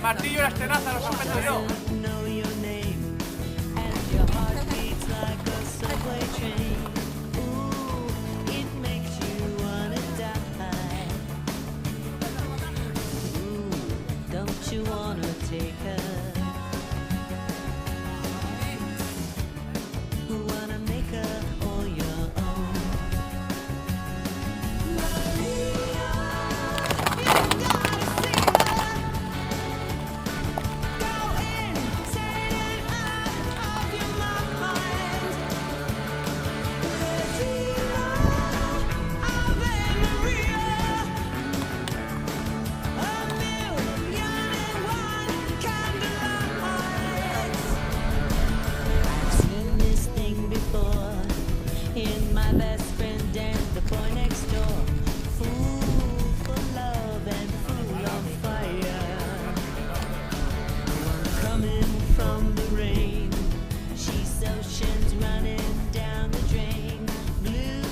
martillo y las tenazas los meto yo. You wanna take her? Wanna make her all your own? Maria, you gotta see her. Go in, take it out of your mind. Maria, Ave Maria. In my best friend and the boy next door, fool for love and fool on fire. Coming from the rain, she's oceans running down the drain, blue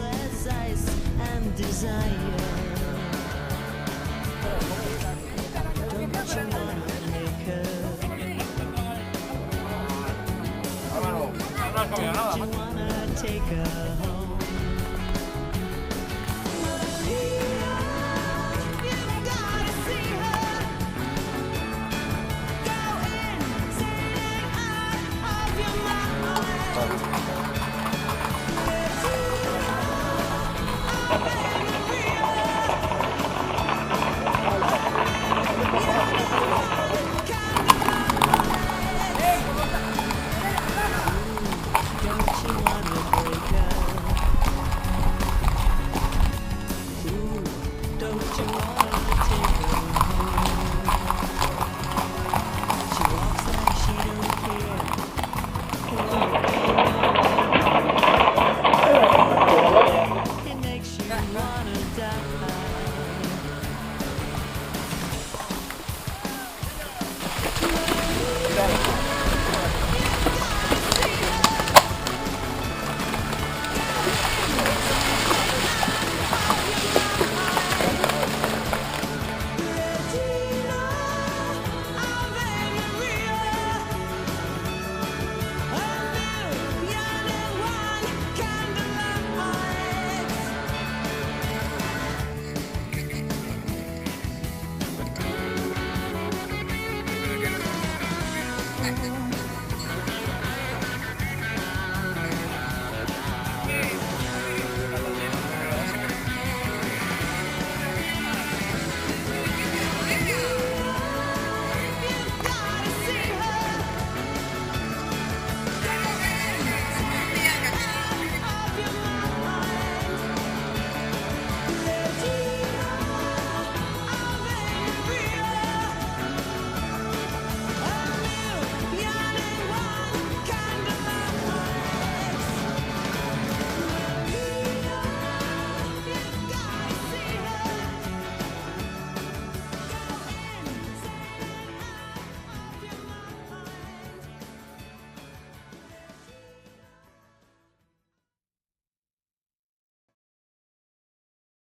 as ice and desire. Don't you wanna make her? Don't you wanna take her home?